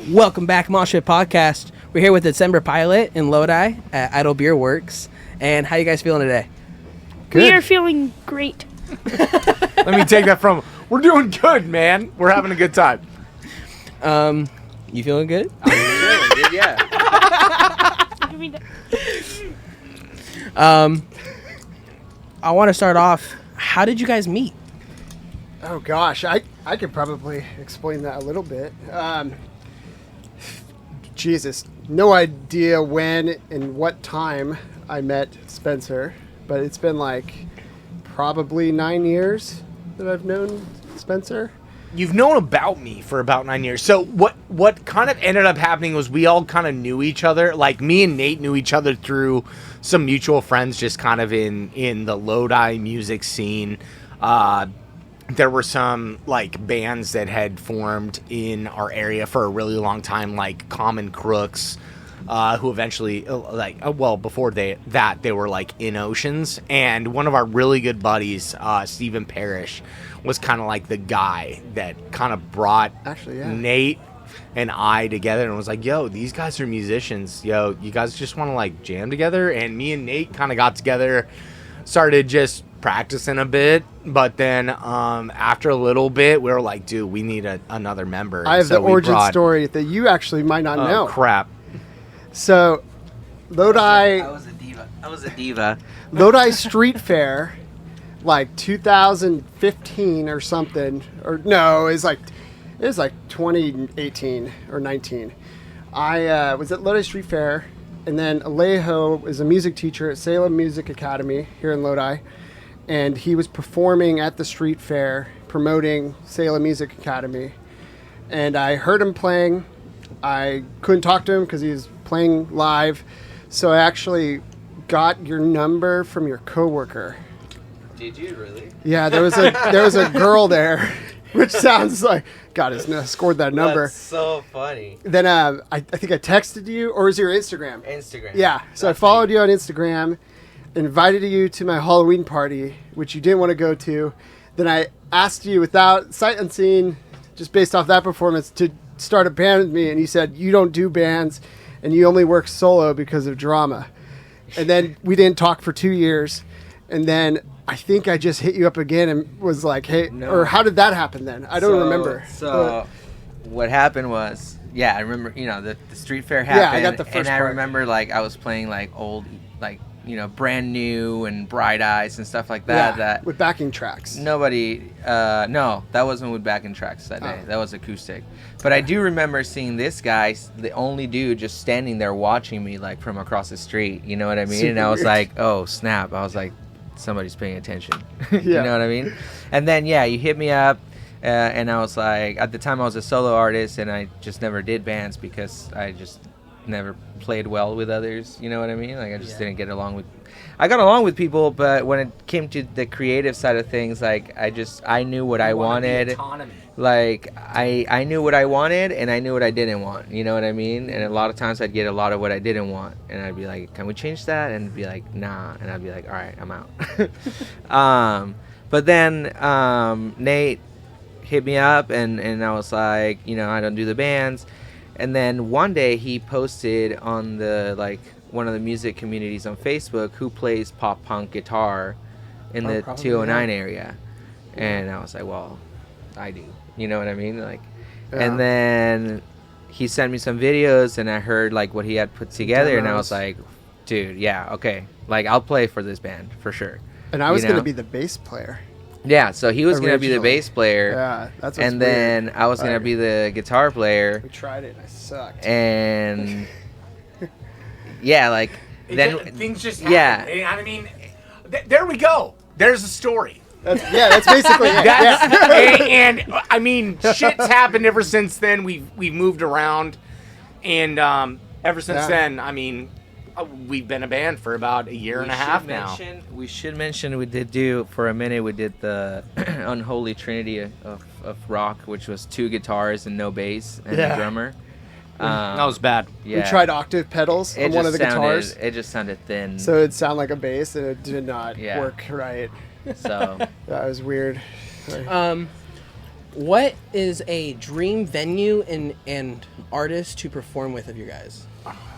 Welcome back, Mosh Pit Podcast. We're here with December Pilot in Lodi at Idle Beer Works. And how you guys feeling today? Good. We are feeling great. Let me take that from. We're doing good, man. We're having a good time. You feeling good? I'm feeling good, yeah. I want to start off. How did you guys meet? Oh gosh, I could probably explain that a little bit. Jesus, no idea when and what time I met Spencer, but it's been like probably 9 years that I've known Spencer. You've known about me for about 9 years. So what kind of ended up happening was we all kind of knew each other. Like me and Nate knew each other through some mutual friends, just kind of in the Lodi music scene. There were some like bands that had formed in our area for a really long time, like Common Crooks, who eventually before they were like In Oceans. And one of our really good buddies, Stephen Parrish, was kind of like the guy that kind of brought Nate and I together and was like, yo, these guys are musicians. Yo, you guys just want to like jam together? And me and Nate kind of got together, started just practicing a bit, but then after a little bit we were like, dude, we need another member. I have the origin story that you actually might not know. Crap. So Lodi, I was a diva. Lodi Street Fair, like 2015 or something, or no, it was like 2018 or 19. I was at Lodi Street Fair, and then Alejo is a music teacher at Salem Music Academy here in Lodi. And he was performing at the street fair, promoting Salem Music Academy. And I heard him playing. I couldn't talk to him because he was playing live. So I actually got your number from your coworker. Did you really? Yeah, there was a girl there, which sounds like God has scored that number. That's so funny. Then I think I texted you, or was it your Instagram? Instagram. Yeah, so I followed you on Instagram. Invited you to my Halloween party, which you didn't want to go to. Then I asked you without sight unseen, just based off that performance, to start a band with me. And you said you don't do bands and you only work solo because of drama. And then we didn't talk for 2 years. And then I think I just hit you up again and was like, hey, or how did that happen then? I don't remember. So what happened was, I remember, the street fair happened. Yeah, I got the first And part. I remember I was playing old, Brand New and Bright Eyes and stuff like that. That with backing tracks. Nobody, no, that wasn't with backing tracks that day. That was acoustic. But I do remember seeing this guy, the only dude, just standing there watching me from across the street. You know what I mean? And I was like, oh snap! I was like, somebody's paying attention. You know what I mean? And then you hit me up, and I was like, at the time I was a solo artist, and I just never did bands because I just never played well with others, you know what I mean? I just didn't get along with. I got along with people, but when it came to the creative side of things, I knew what I wanted. Autonomy. I knew what I wanted, and I knew what I didn't want. You know what I mean? And a lot of times I'd get a lot of what I didn't want, and I'd be like, "Can we change that?" And be like, "Nah," and I'd be like, "All right, I'm out." But then Nate hit me up, and I was like, I don't do the bands. And then one day he posted on the one of the music communities on Facebook who plays pop punk guitar in the 209 area. And I was like, well, I do. You know what I mean? And then he sent me some videos and I heard what he had put together and I was like, dude, okay. I'll play for this band for sure. And I was going to be the bass player. Yeah, so he was going to be the bass player. Yeah, that's what's And then I was going to be the guitar player. We tried it and I sucked. And things just happen. Yeah. I mean, there we go. There's a story. That's basically it. And I mean, shit's happened ever since then. We've moved around. And ever since then, I mean, we've been a band for about a year and a half now. We should mention we did the Unholy Trinity of rock, which was 2 guitars and no bass and a drummer. That was bad. Yeah. We tried octave pedals on one of the guitars. It just sounded thin. So it'd sound like a bass, and it did not work right. So that was weird. What is a dream venue and artist to perform with of you guys?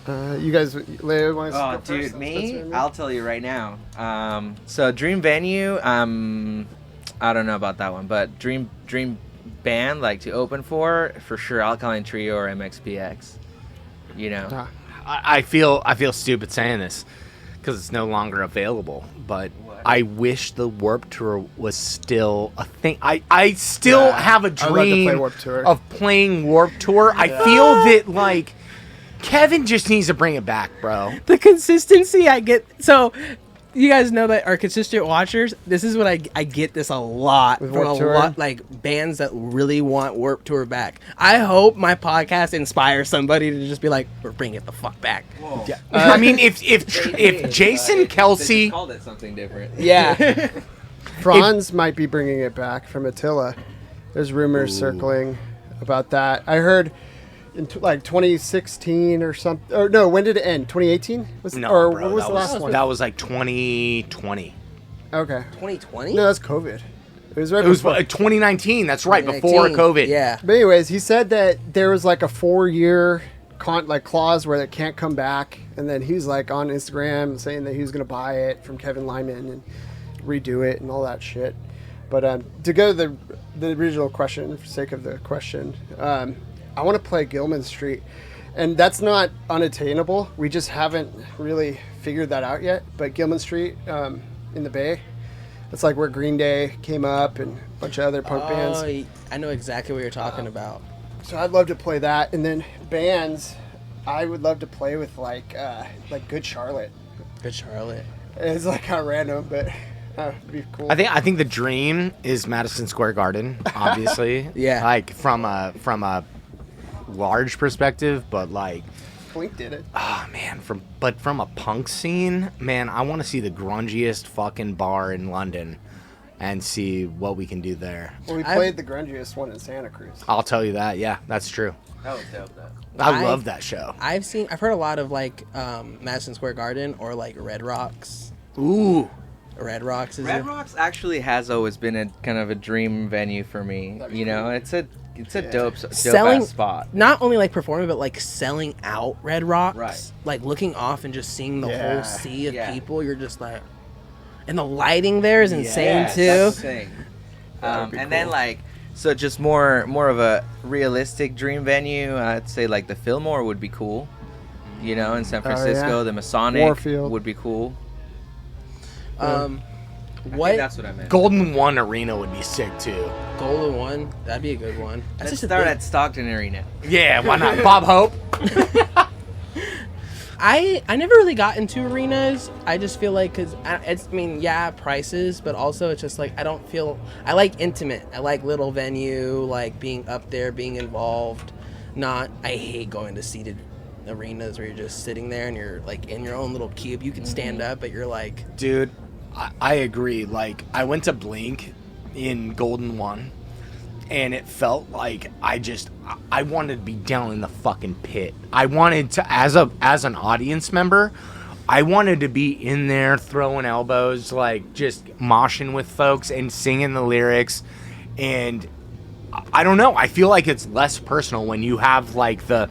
You guys, Leo, want to Oh, go dude, first? me? That's I'll tell you right now. So dream venue, I don't know about that one, but dream band like to open for sure. Alkaline Trio or MXPX. You know. Ah. I feel stupid saying this because it's no longer available, but What? I wish the Warped Tour was still a thing. I still have a I'd love to play dream Warped Tour. of playing Warped Tour. I feel that like Kevin just needs to bring it back, bro. The consistency I get. So, you guys know that our consistent watchers. This is what I get this a lot With from a Warped Tour? lot like bands that really want Warped Tour back. I hope my podcast inspires somebody to just be like, "We're bringing it the fuck back." Whoa. Yeah. I mean, if Jason They Kelsey, just called it something different. Yeah. Franz might be bringing it back from Attila. There's rumors circling about that. I heard in like 2016 or something. Or no, when did it end? 2018? no, or bro, what was that the last one? That was like 2020. Okay. 2020. No, that's COVID. It was right It was before. 2019. That's right, before 2019. COVID. Yeah. But anyways, he said that there was like a 4-year clause where it can't come back, and then he's like on Instagram saying that he was gonna buy it from Kevin Lyman and redo it and all that shit. But to go to the original question, for sake of the question, I want to play Gilman Street, and that's not unattainable. We just haven't really figured that out yet. But Gilman Street in the Bay, that's like where Green Day came up and a bunch of other punk bands. I know exactly what you're talking about. So I'd love to play that, and then bands, I would love to play with like Good Charlotte. Good Charlotte. It's like kind of random, but it'd be cool. I think the dream is Madison Square Garden, obviously. Yeah. Like from a large perspective, but like, Blink did it. oh man, from a punk scene, man, I want to see the grungiest fucking bar in London and see what we can do there. Well, we played the grungiest one in Santa Cruz. I'll tell you that. Yeah, that's true. That was dope though. I love that show. I've heard a lot of like Madison Square Garden or like Red Rocks. Ooh. Red Rocks is Red Rocks actually has always been a kind of a dream venue for me. You know, it's a dope selling ass spot. Not only like performing, but like selling out Red Rocks. Right. Like looking off and just seeing the Yeah. whole sea of Yeah. people. You're just like, and the lighting there is insane Yes, too. that's the thing. That'd be And then cool. like, so just more of a realistic dream venue. I'd say like the Fillmore would be cool. You know, in San Francisco, yeah. the Masonic Warfield. would be cool. What I think that's what I meant. Golden One Arena would be sick too. Golden One? That'd be a good one. That's Let's just a start thing. at Stockton Arena. Yeah, why not? Bob Hope. I never really got into arenas. I just feel like prices, but also it's just like I like intimate. I like little venue, like being up there, being involved. I hate going to seated arenas where you're just sitting there and you're like in your own little cube. You can stand up, but you're like, Dude, I agree. Like, I went to Blink in Golden One, and it felt like I wanted to be down in the fucking pit. I wanted to, as an audience member, I wanted to be in there throwing elbows, like just moshing with folks and singing the lyrics. And I don't know, I feel like it's less personal when you have like the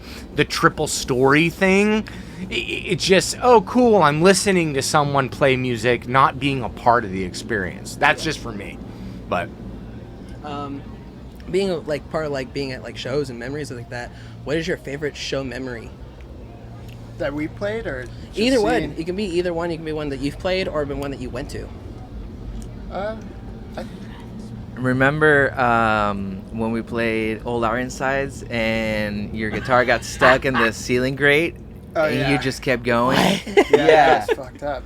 triple story thing. It's just, oh cool, I'm listening to someone play music, not being a part of the experience. That's just for me. But being like part of like being at like shows and memories like that. What is your favorite show memory? That we played, or just Either seeing? one. It can be either one. You can be one that you've played or one that you went to. Remember when we played Old Ironsides and your guitar got stuck in the ceiling grate Oh, and yeah. you just kept going? Yeah, that's fucked up.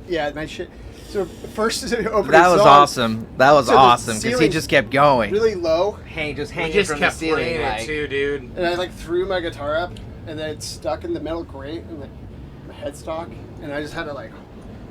Yeah, my shit. So first opening That was song, awesome. That was So the awesome because he ceiling's just kept going. really low, Hanging we from the ceiling. Like, dude. and I like threw my guitar up, and then it stuck in the metal grate and my headstock, and I just had to like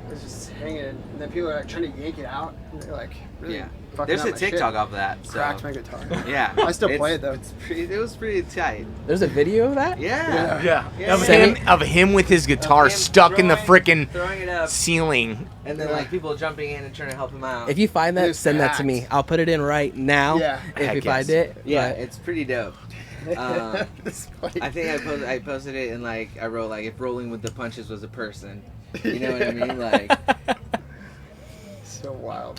was just hanging, and then people are like trying to yank it out, and they're like really fucking There's up a my TikTok shit. of that. So. Cracked my guitar. Yeah. I still play it though. It was pretty tight. There's a video of that? Yeah. Yeah. Of him with his guitar him stuck in the freaking throwing it up, ceiling. and then like people jumping in and trying to help him out. If you find that, It's send that to packed. me. I'll put it in right now. Yeah. If Heck you find yes. it. yeah, But it's pretty dope. It's funny. I think I posted it and like I wrote like if rolling with the punches was a person. You know what I mean? Like So wild.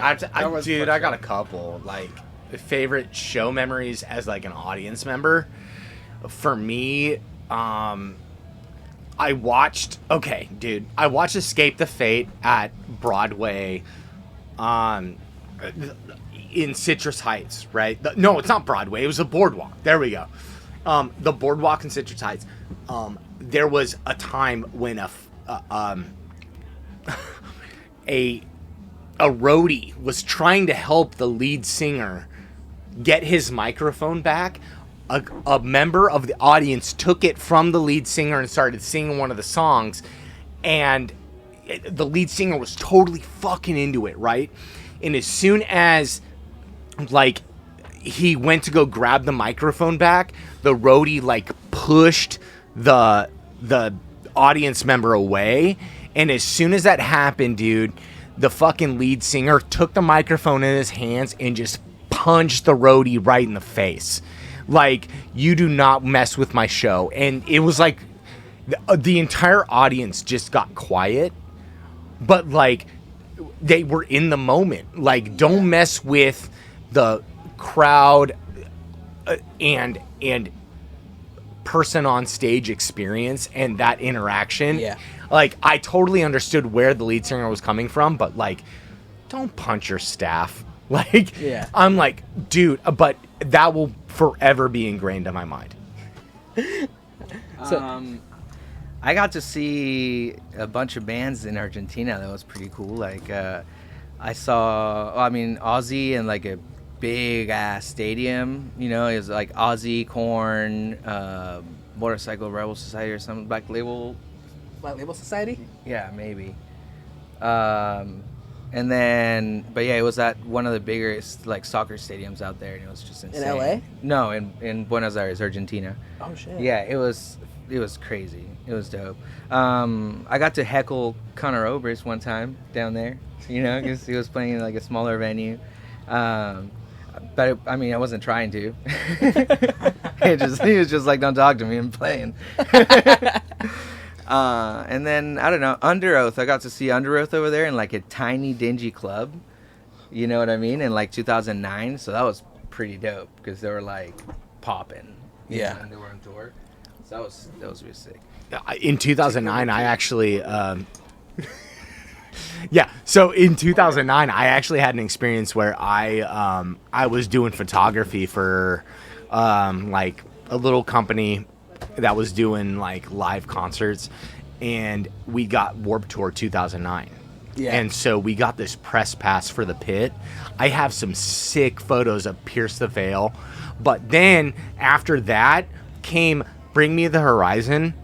Dude, I got a couple like favorite show memories as like an audience member. For me, I watched Escape the Fate at Broadway, in Citrus Heights, right? No, it's not Broadway. It was a boardwalk. There we go. The boardwalk in Citrus Heights. There was a time when a roadie was trying to help the lead singer get his microphone back. A member of the audience took it from the lead singer and started singing one of the songs, and the lead singer was totally fucking into it, right? And as soon as like he went to go grab the microphone back, the roadie like pushed the audience member away, and as soon as that happened, dude, the fucking lead singer took the microphone in his hands and just punched the roadie right in the face. Like, you do not mess with my show. And it was like the entire audience just got quiet, but like they were in the moment. Like, don't mess with the crowd and person on stage experience and that interaction. Yeah. Like, I totally understood where the lead singer was coming from, but like, don't punch your staff. Like, Yeah. I'm like, dude, but that will forever be ingrained in my mind. I got to see a bunch of bands in Argentina. That was pretty cool. Like, I saw, Ozzy in like a big ass stadium. You know, it was like Ozzy, Korn, Motorcycle Rebel Society or something. Black Label Society? Yeah, maybe. And then, but yeah, it was at one of the biggest like soccer stadiums out there, and it was just insane. In LA? No, in Buenos Aires, Argentina. Oh shit. Yeah, it was crazy. It was dope. I got to heckle Conor Oberst one time down there, you know, because he was playing in like a smaller venue. But I wasn't trying to. He was just like, don't talk to me, I'm playing. And then, I don't know, Under Oath. I got to see Under Oath over there in like a tiny, dingy club. You know what I mean? In like 2009. So that was pretty dope because they were like popping. Yeah. And they were on tour. So that was really sick. In 2009, I actually... yeah, so in 2009, I actually had an experience where I was doing photography for like a little company that was doing like live concerts, and we got Warped Tour 2009. Yeah. And so we got this press pass for the pit. I have some sick photos of Pierce the Veil, but then after that came Bring Me the Horizon,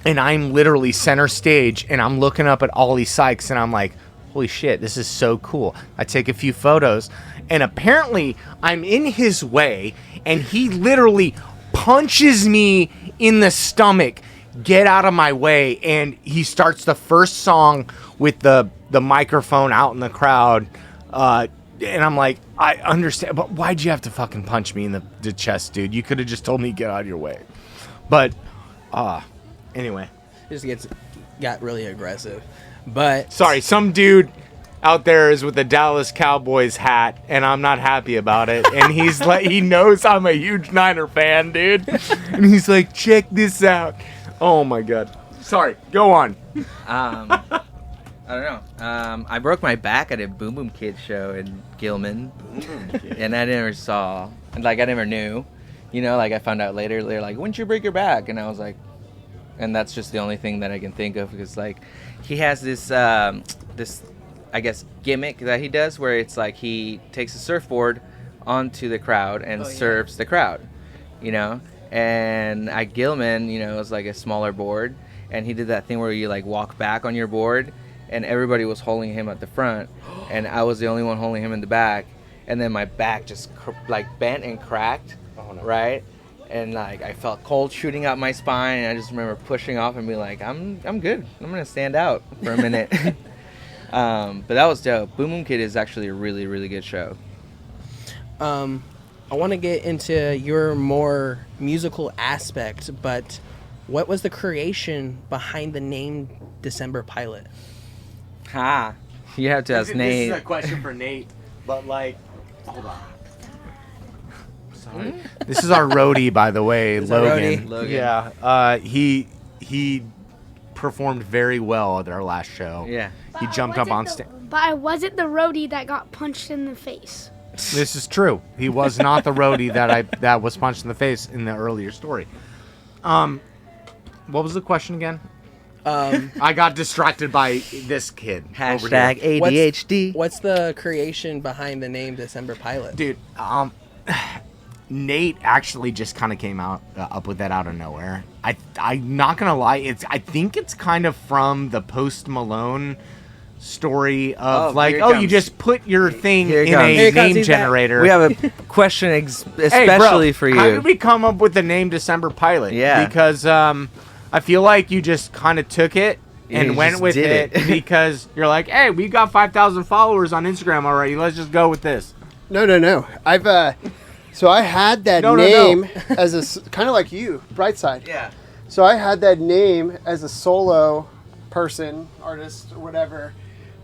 and I'm literally center stage, and I'm looking up at Ollie Sykes, and I'm like, holy shit, this is so cool. I take a few photos, and apparently I'm in his way, and he literally punches me in the stomach, get out of my way, and he starts the first song with the microphone out in the crowd, and I'm like, I understand, but why'd you have to fucking punch me in the chest, dude? You could have just told me to get out of your way. But, anyway. Just got really aggressive. But Sorry, some dude out there is with the Dallas Cowboys hat, and I'm not happy about it. And he's like, he knows I'm a huge Niner fan, dude. And he's like, check this out. Oh my god. Sorry, go on. I don't know. I broke my back at a Boom Boom Kids show in Gilman, and I never knew. You know, like I found out later. They're like, "When did you break your back?" And I was like, and that's just the only thing that I can think of, because like he has this I guess gimmick that he does where it's like he takes a surfboard onto the crowd and surfs the crowd, you know. And at Gilman, you know, it was like a smaller board, and he did that thing where you like walk back on your board, and everybody was holding him at the front, and I was the only one holding him in the back, and then my back just like bent and cracked, right? And like I felt cold shooting out my spine, and I just remember pushing off and being like, I'm good. I'm gonna stand out for a minute. But that was dope. Boom Boom Kid is actually a really, really good show. I want to get into your more musical aspect, but what was the creation behind the name December Pilot? Ha! You have to ask Nate. This is a question for Nate, but like, hold on. Sorry. This is our roadie, by the way, Logan. Yeah, he performed very well at our last show. Yeah. He jumped up on stage. But I wasn't the roadie that got punched in the face. This is true. He was not the roadie that was punched in the face in the earlier story. What was the question again? I got distracted by this kid. Hashtag ADHD. What's the creation behind the name December Pilot? Dude, Nate actually just kind of came up with that out of nowhere. I'm not gonna lie. I think it's kind of from the Post Malone story of you just put your thing in a name generator. We have a question especially hey, bro, for you. How did we come up with the name December Pilot? Yeah. Because I feel like you just kind of took it and went with it because you're like, hey, we got 5,000 followers on Instagram already. Let's just go with this. No. So I had that name as a kind of like you, Brightside. Yeah. So I had that name as a solo person, artist, or whatever.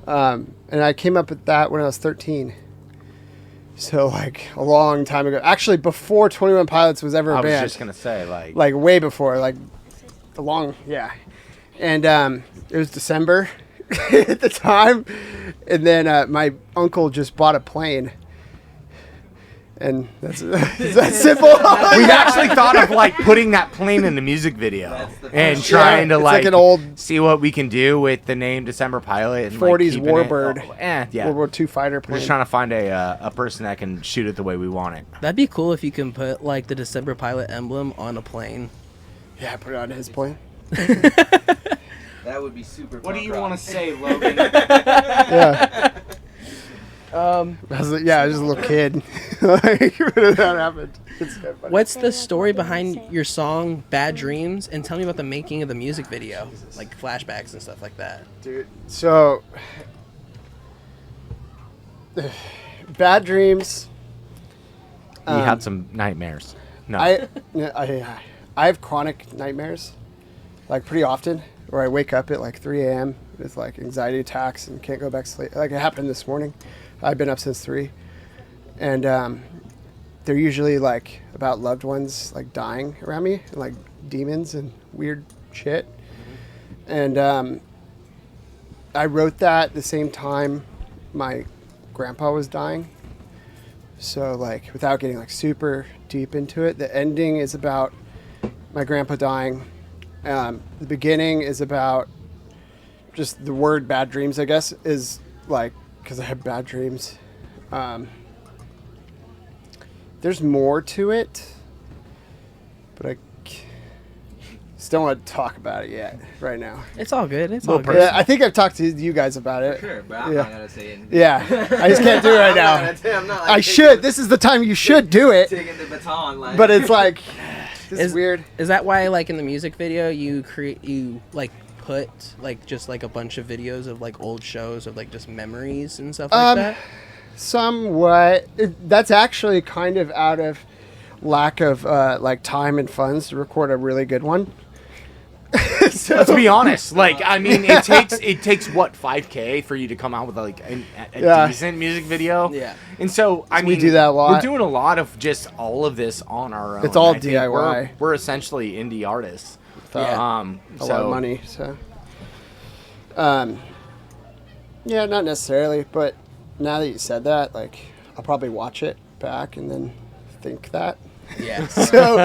And I came up with that when I was 13. So, like, a long time ago. Actually, before 21 Pilots was ever a band. I was just going to say, like, way before. Like, yeah. And it was December at the time. And then my uncle just bought a plane. And is that simple? We've actually thought of like putting that plane in the music video and trying to like an old see what we can do with the name December Pilot and 40s like, Warbird, yeah. World War II fighter plane. We're just trying to find a person that can shoot it the way we want it. That'd be cool if you can put like the December Pilot emblem on a plane. Yeah, put it on his plane. That would be super. What do you want to say, Logan? Yeah. I was just a little kid. Like, when that happened. It's so funny. What's the story behind your song Bad Dreams? And tell me about the making of the music video, like flashbacks and stuff like that. Dude, so Bad Dreams. You had some nightmares. No. I have chronic nightmares, like pretty often, where I wake up at like 3 a.m. with like anxiety attacks and can't go back to sleep. Like it happened this morning. I've been up since 3, and they're usually like about loved ones like dying around me, and like demons and weird shit. And I wrote that the same time my grandpa was dying. So like without getting like super deep into it, the ending is about my grandpa dying. The beginning is about just the word bad dreams, I guess, is like, because I have bad dreams. There's more to it, but I just don't want to talk about it yet, right now. It's all good. It's all good. Yeah, I think I've talked to you guys about it. Sure, but I'm not gonna say anything. Yeah, I just can't do it right now. I'm not like I should. This is the time you should do it. taking the baton, like. But it's like, this is weird. Is that why, like, in the music video, you like put like just like a bunch of videos of like old shows of like just memories and stuff like that? Somewhat. That's actually kind of out of lack of like time and funds to record a really good one. So, let's be honest. Like, I mean, it takes what, $5,000 for you to come out with like a decent music video. Yeah. And so I mean, we do that a lot. We're doing a lot of just all of this on our own. It's all I think DIY. We're essentially indie artists. A lot of money. So. Yeah, not necessarily, but now that you said that, like, I'll probably watch it back and then think that. Yeah. So,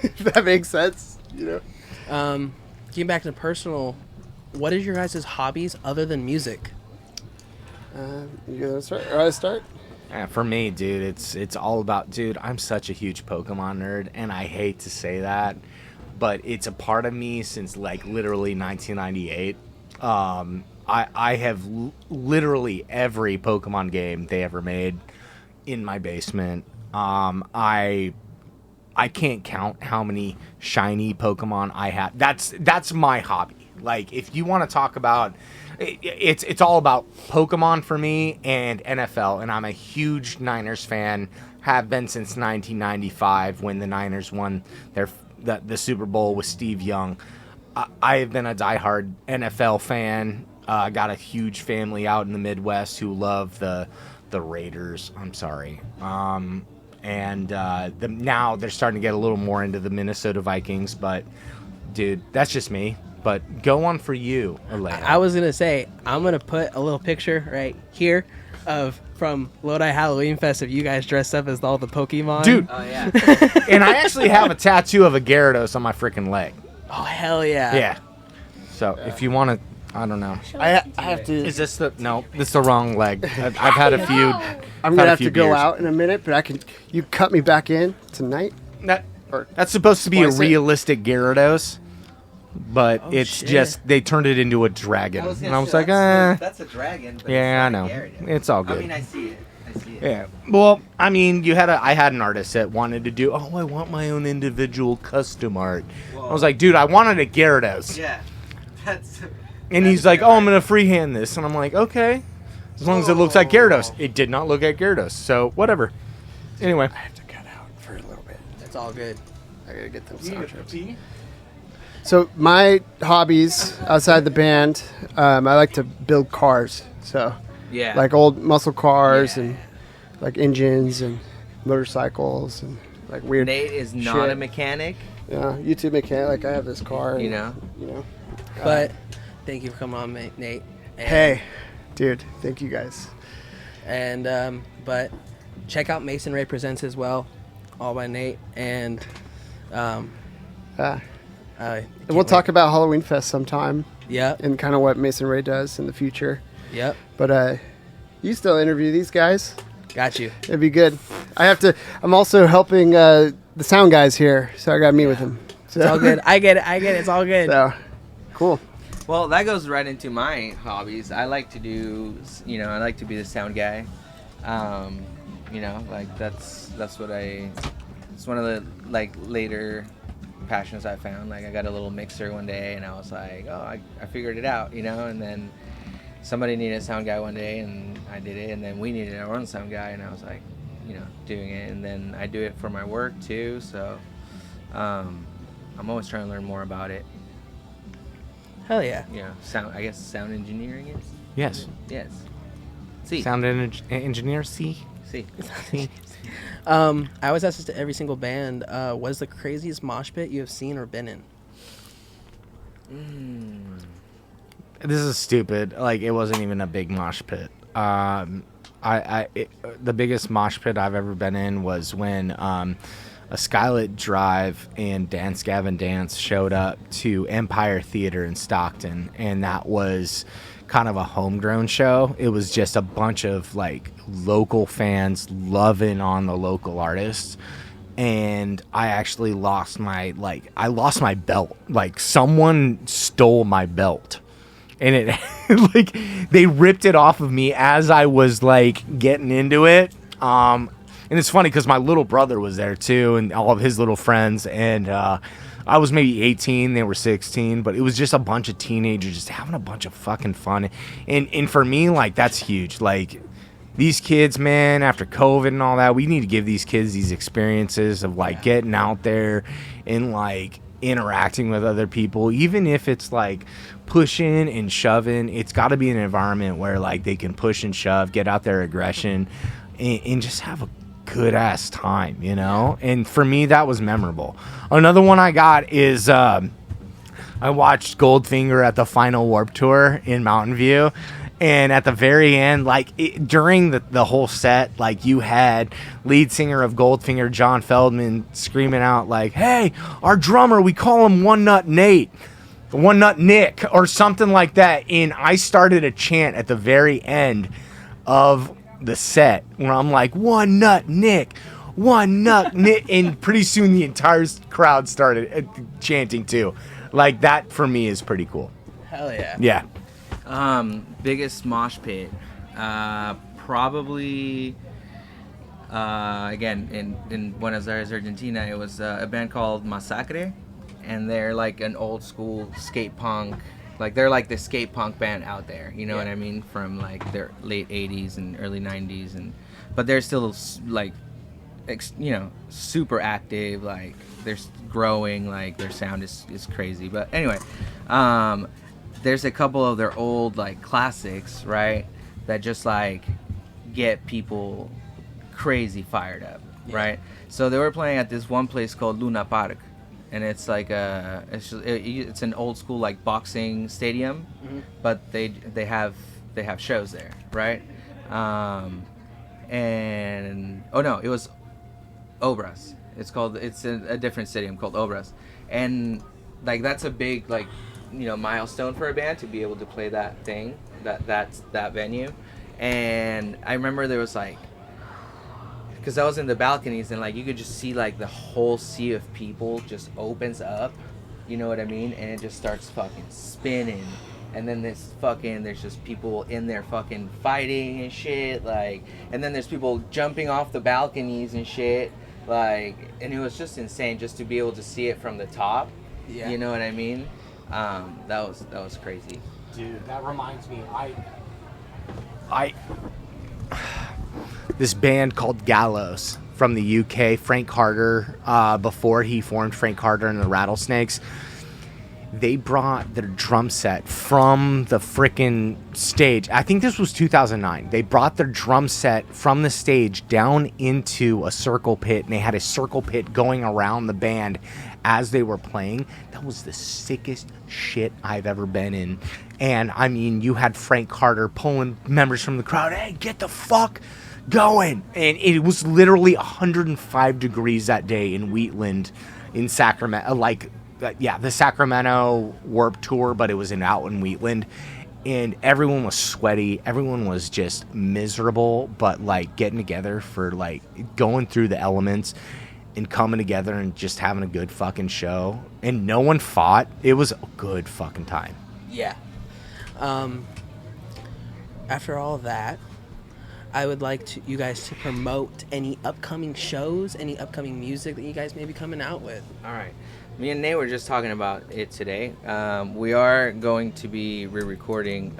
if that makes sense, you know. Getting back to personal, what is your guys' hobbies other than music? You gonna start? Or I start? Yeah, for me, dude, it's all about, dude, I'm such a huge Pokemon nerd, and I hate to say that, but it's a part of me since, like, literally 1998. I have literally every Pokemon game they ever made in my basement. I can't count how many shiny Pokemon I have. That's my hobby. Like, if you want to talk about, it's all about Pokemon for me and NFL, and I'm a huge Niners fan. Have been since 1995 when the Niners won the Super Bowl with Steve Young. I have been a diehard NFL fan. I got a huge family out in the Midwest who love the Raiders. I'm sorry. And now they're starting to get a little more into the Minnesota Vikings. But, dude, that's just me. But go on for you, Elena. I was going to say, I'm going to put a little picture right here from Lodi Halloween Fest of you guys dressed up as all the Pokemon. Dude. Oh, yeah. And I actually have a tattoo of a Gyarados on my freaking leg. Oh, hell yeah. Yeah. So if you want to, I don't know. I have to. Is this no? This is the wrong leg. I've had a few. I'm gonna have to go out in a minute, but you cut me back in tonight. That's supposed to be a Splice it. realistic Gyarados, but Oh, it's shit. just they turned it into a dragon, and I was like, that's a dragon. But yeah, I it's know. not Gyarados. It's all good. I mean, I see it. Yeah. Well, I mean, I had an artist that wanted to do. Oh, I want my own individual custom art. Whoa. I was like, dude, I wanted a Gyarados. Yeah. That's. And he's like, oh, I'm going to freehand this. And I'm like, okay. As long as it looks like Gyarados. It did not look like Gyarados. So, whatever. Anyway. I have to cut out for a little bit. That's all good. I gotta get them sound trips. So my hobbies outside the band, I like to build cars. So Yeah. like old muscle cars Yeah. and like engines and motorcycles and like weird. Nate is not a shit. mechanic. Yeah, YouTube mechanic. Like I have this car. You and, know. But thank you for coming on, Nate. And, Hey, dude. Thank you guys. And, but check out Mason Ray Presents as well, all by Nate. And, And I we'll talk about Halloween Fest sometime Yep. and kind of what Mason Ray does in the future. Yep. But you still interview these guys. Got you. It'd be good. I'm also helping the sound guys here, so I got to meet with them. So, It's all good. I get it. It's all good. So, cool. Well, that goes right into my hobbies. I like to do, I like to be the sound guy. Like that's what it's one of the like later passions I found. Like I got a little mixer one day and I was like, oh, I figured it out, and then somebody needed a sound guy one day and I did it, and then we needed our own sound guy and I was like, doing it, and then I do it for my work too, so I'm always trying to learn more about it. Hell yeah. I guess sound engineering is? Yes. Yes. See. Sound engineer, C. See. I always ask this to every single band. What is the craziest mosh pit you have seen or been in? This is stupid. Like, it wasn't even a big mosh pit. The biggest mosh pit I've ever been in was when a Skylit Drive and Dance Gavin Dance showed up to Empire Theater in Stockton, and that was kind of a homegrown show. It was just a bunch of like local fans loving on the local artists, and I actually lost my belt. Like, someone stole my belt. And it, like, they ripped it off of me as I was, like, getting into it. And it's funny because my little brother was there, too, and all of his little friends. And I was maybe 18, they were 16. But it was just a bunch of teenagers just having a bunch of fucking fun. And for me, like, that's huge. Like, these kids, man, after COVID and all that, we need to give these kids these experiences of, like, getting out there and, like, interacting with other people. Even if it's, like, pushing and shoving, it's got to be an environment where, like, they can push and shove, get out their aggression, and just have a good ass time, And for me, that was memorable. Another one I got is I watched Goldfinger at the final Warped Tour in Mountain View, and at the very end, like, during the whole set, like, you had lead singer of Goldfinger, John Feldman, screaming out like, "Hey, our drummer, we call him One Nut Nate, One Nut Nick," or something like that. And I started a chant at the very end of the set where I'm like, "One Nut Nick, One Nut Nick," and pretty soon the entire crowd started chanting too. Like, that for me is pretty cool. Hell yeah. Yeah. Biggest mosh pit. Probably. Again, in Buenos Aires, Argentina, it was a band called Massacre, and they're like an old school skate punk. Like they're like the skate punk band out there, you know what I mean? From like their late '80s and early '90s, but they're still like, super active. Like they're growing. Like their sound is crazy. But anyway, there's a couple of their old like classics, right? That just like get people crazy fired up, right? So they were playing at this one place called Luna Park, and it's like it's an old school like boxing stadium, but they have shows there, right? And it was Obras. It's a different stadium called Obras, and like that's a big like milestone for a band to be able to play that thing, that venue. And I remember there was like, because I was in the balconies and like you could just see like the whole sea of people just opens up, you know what I mean, and it just starts fucking spinning, and then there's just people in there fucking fighting and shit, like, and then there's people jumping off the balconies and shit, like, and it was just insane just to be able to see it from the top, you know what I mean. That was crazy. Dude, that reminds me, this band called Gallows from the UK, Frank Carter, before he formed Frank Carter and the Rattlesnakes, they brought their drum set from the frickin' stage. I think this was 2009. They brought their drum set from the stage down into a circle pit, and they had a circle pit going around the band as they were playing. That was the sickest shit I've ever been in. And I mean, you had Frank Carter pulling members from the crowd, hey, get the fuck going. And it was literally 105 degrees that day in Wheatland in Sacramento, the Sacramento Warped Tour, but it was out in Wheatland, and everyone was sweaty, everyone was just miserable, but like getting together for like going through the elements and coming together and just having a good fucking show, and no one fought. It was a good fucking time. After all that, I would like you guys to promote any upcoming shows, any upcoming music that you guys may be coming out with. All right. Me and Nate were just talking about it today. We are going to be recording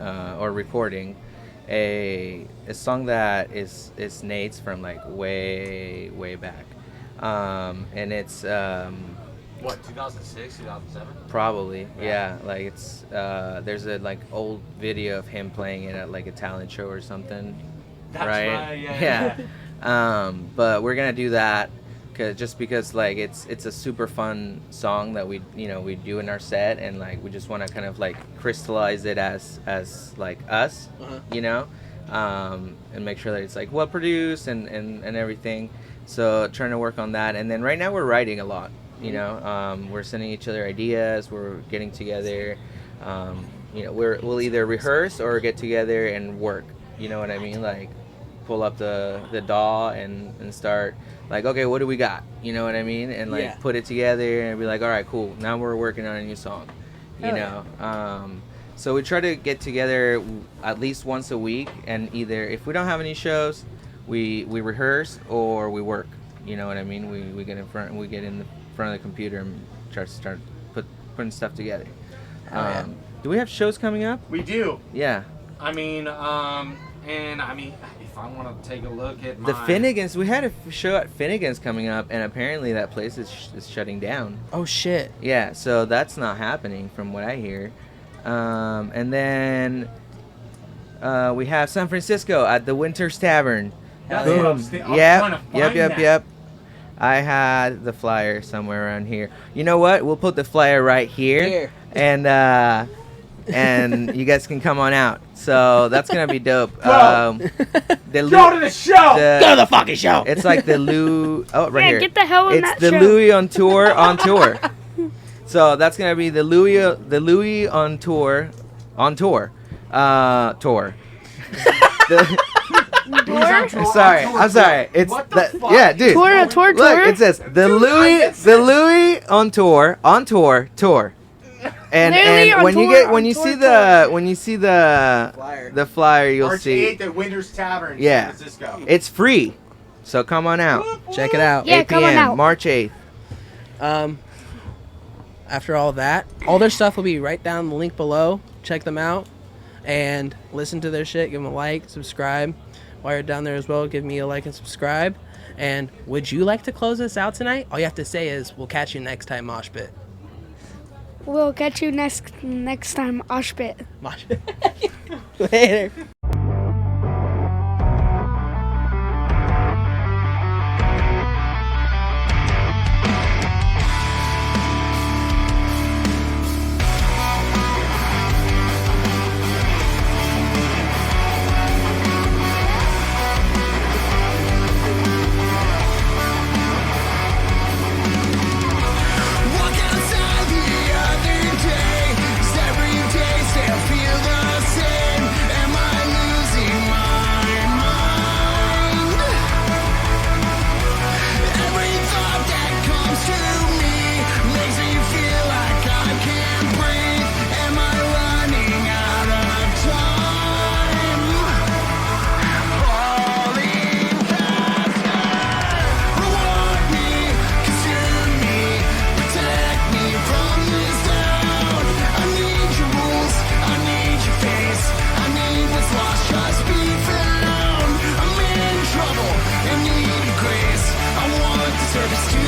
a song that is Nate's from like way back, and it's 2006, 2007? Probably, yeah. Like it's there's a like old video of him playing it at like a talent show or something. That's right. Yeah. But we're gonna do that because like it's a super fun song that we do in our set, and like we just want to kind of like crystallize it as like us, and make sure that it's like well produced and everything. So trying to work on that, and then right now we're writing a lot. We're sending each other ideas. We're getting together. We'll either rehearse or get together and work. You know what I mean? Like pull up the DAW and start like, okay, what do we got? You know what I mean? And like put it together and be like, all right, cool. Now we're working on a new song. So we try to get together at least once a week, and either if we don't have any shows, we rehearse or we work. You know what I mean? We get in front of the computer and try to start putting stuff together. Do we have shows coming up? We do. Yeah. I mean, if I want to take a look at the Finnegans, we had a show at Finnegans coming up, and apparently that place is shutting down. Oh shit. Yeah, so that's not happening from what I hear. And then we have San Francisco at the Winter's Tavern. That's what I'm trying to find. Yep. I had the flyer somewhere around here. You know what? We'll put the flyer right here. And you guys can come on out. So that's gonna be dope. Go to the show. Go to the fucking show. It's like the Louis. Oh, right here. Get the hell in that It's the show. Louis on tour. So that's gonna be the Louis on tour. Tour. I'm sorry. It's what the fuck? Yeah, dude. Tour. Look, it says the Louis on tour. Literally on when you tour- get on when you tour see tour. the flyer, you'll March see 8th at Winter's Tavern, Yeah. San Francisco. it's free. So come on out. Check it out. Yeah, 8 come on p.m. out. March 8th. After all that, all their stuff will be right down the link below. Check them out and listen to their shit. Give them a like, subscribe. While you're down there as well, give me a like and subscribe. And would you like to close us out tonight? All you have to say is, we'll catch you next time, Mosh Pit. We'll catch you next time, Mosh Pit. Mosh Pit. Later. Walk outside the other day, 'cause every day still feel the same. Am I losing my mind? Every thought that comes to me makes me feel like I can't breathe. Am I running out of time? Falling faster. Reward me, consume me, protect me from this doubt. I need your rules, I need your face, I need what's lost, just be found. I'm in trouble and need grace. I want the service to